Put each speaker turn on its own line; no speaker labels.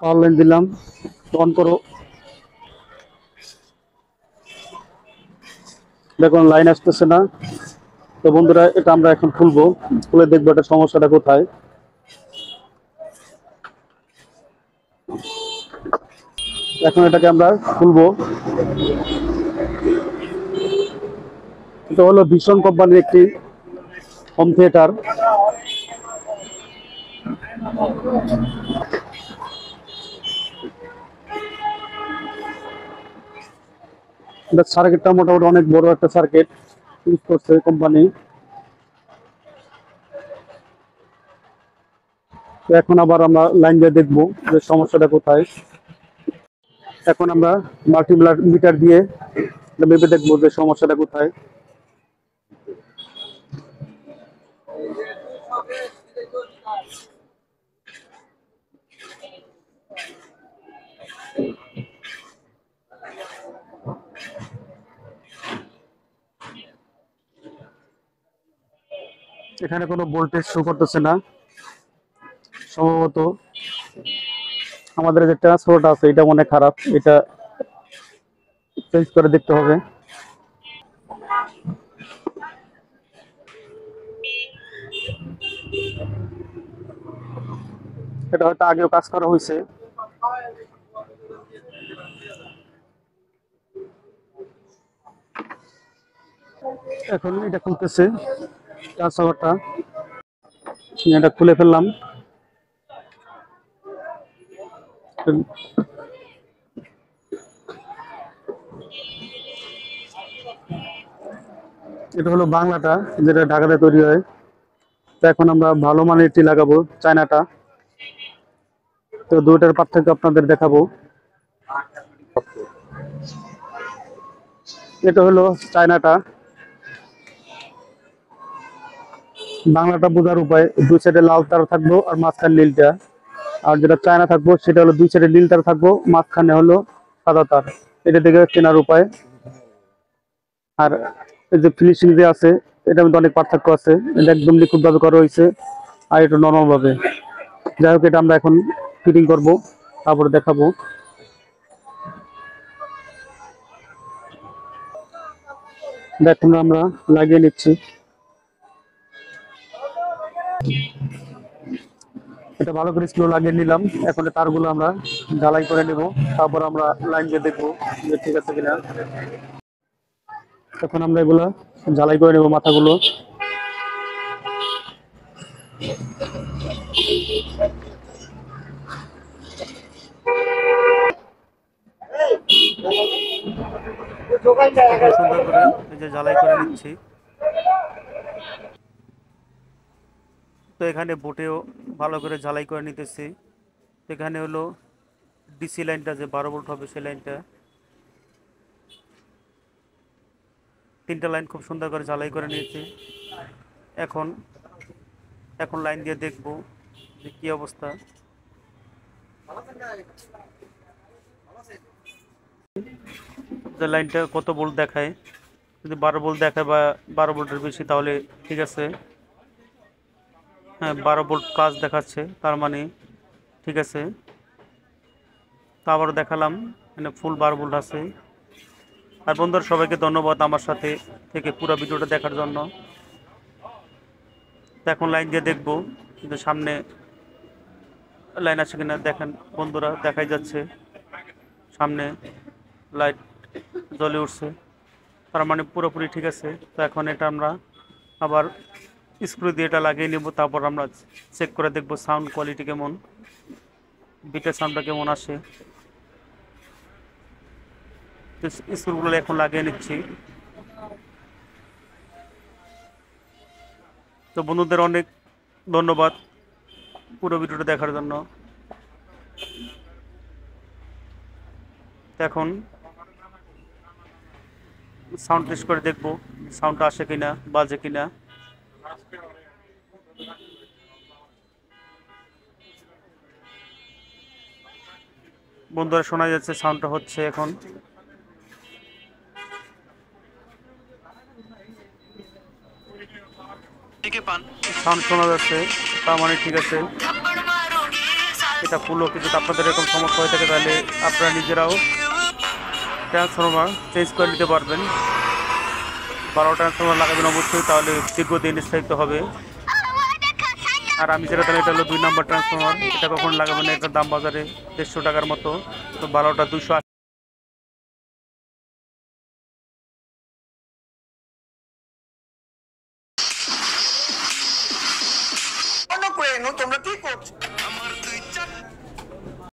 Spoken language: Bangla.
পাওয়ার লাইন দিলাম, অন করো। দেখুন লাইন আসতেছে না। তো বন্ধুরা, এটা আমরা এখন খুলবো, খুলে দেখবো এটা সমস্যাটা কোথায়। এখন এটাকে আমরা খুলবো। এটা হলো ভীষণ কোম্পানির একটি হোম থিয়েটার। এটা সার্কিটটা মোটামুটি অনেক বড় একটা সার্কিট ইউজ করছে কোম্পানি। তো এখন আবার আমরা লাইন দিয়ে দেখবো যে সমস্যাটা কোথায়। এখন আমরা মিটার দিয়ে ভেবে দেখবো যে সমস্যাটা কোথায়। এখানে কোনো ভোল্টেজ শো করতেছে না। সম্ভবত আমাদের যে ট্রান্সফরমারটা আছে এটা মনে খারাপ, এটা চেঞ্জ করে দেখতে হবে। এটা হয়তো আগেও কাজ করা হয়েছে। এখন এটা খুলতেছে ট্রান্সফরমারটা, এটা খুলে ফেললাম। এটা হলো বাংলাটা, যেটা ঢাকাতে তৈরি হয়। তো এখন আমরা ভালো মানের টি লাগাবো, চায়নাটা। তো দুইটার পার্থক্য আপনাদের দেখাবো। এটা হলো চায়নাটা। বাংলাটা বোঝার উপায়, দুই সাইডে লাল তার থাকবো আর মাঝখানে নীলটা। আর যেটা চায়না থাকবো সেটা হলো দুই সাইডে নীল তার থাকবো, মাঝখানে হলো সাদা তার। এটা থেকে চেনার উপায়। আর এই যে ফিনিশিং যে আছে, এটার মধ্যে অনেক পার্থক্য আছে। এটা একদম নিখুঁত ভাবে করা হয়েছে, আর এটা নরমাল ভাবে। যাই হোক, এটা আমরা এখন ফিটিং করব, তারপরে দেখাবো। দেখুন আমরা লাগিয়ে নিচ্ছি। এটা ভালো করে স্ক্রু লাগিয়ে নিলাম। এখন এই তারগুলো আমরা ঢালাই করে নেব, তারপর আমরা লাইন দিয়ে দেখবো যে ঠিক আছে কিনা। এখন আমরা এগুলা ঝালাই করে নেব মাথাগুলো। এখন সুন্দর করে এই যে ঝালাই করে নিচ্ছি। তো এখানে বোটেও ভালো করে ঝালাই করে নিতেছি। এখানে হলো ডিসি লাইনটা যে 12 ভোল্ট হবে সেই লাইনটা, তিনটা লাইন খুব সুন্দর করে ঝালাই করে নিয়েছি। এখন এখন লাইন দিয়ে দেখব যে কি অবস্থা। যে লাইনটা কত ভোল্ট দেখায়, যদি 12 ভোল্ট দেখায় বা 12 ভোল্টের বেশি তাহলে ঠিক আছে। হ্যাঁ, 12 ভোল্ট প্লাস দেখাচ্ছে, তার মানে ঠিক আছে। তো আবারও দেখালাম, মানে ফুল 12 ভোল্ট আছে। আর বন্ধুরা, সবাইকে ধন্যবাদ আমার সাথে থেকে পুরো ভিডিওটা দেখার জন্য। তো এখন লাইন দিয়ে দেখবো কিন্তু সামনে লাইন আছে কিনা। দেখেন বন্ধুরা, দেখাই যাচ্ছে সামনে লাইট জ্বলে উঠছে, তার মানে পুরোপুরি ঠিক আছে। তো এখন এটা আমরা আবার স্ক্রু দিয়ে এটা লাগিয়ে নেব, তারপর আমরা চেক করে দেখব সাউন্ড কোয়ালিটি কেমন, বিটের সাউন্ডটা কেমন আসে। স্ক্রুগুলো এখন লাগিয়ে নিচ্ছি। তো বন্ধুদের অনেক ধন্যবাদ পুরো ভিডিওটা দেখার জন্য। এখন সাউন্ড টেস্ট করে দেখব সাউন্ডটা আসে কিনা, বাজে কিনা। বন্ধুরা, শোনা যাচ্ছে সাউন্ডটা হচ্ছে এখন। সাউন্ড শোনা যাচ্ছে, তার মানে ঠিক আছে। এটা ফুলও, কিন্তু আপনাদের এরকম সমস্যা হয়ে থাকে তাহলে আপনারা নিজেরাও ট্রান্সফরমার চেঞ্জ করে নিতে পারবেন। ভালো ট্রান্সফরমার লাগাবেন অবশ্যই, তাহলে দীর্ঘদিন স্থায়িত্ব হবে। আর আমি যেটা জানি এটা হলো 2 নম্বর ট্রান্সফরমার, এটা কখন লাগাবেন না, এটার দাম বাজারে 150 টাকার মতো, তো ভালোটা 280।
তোমরা কি করছো?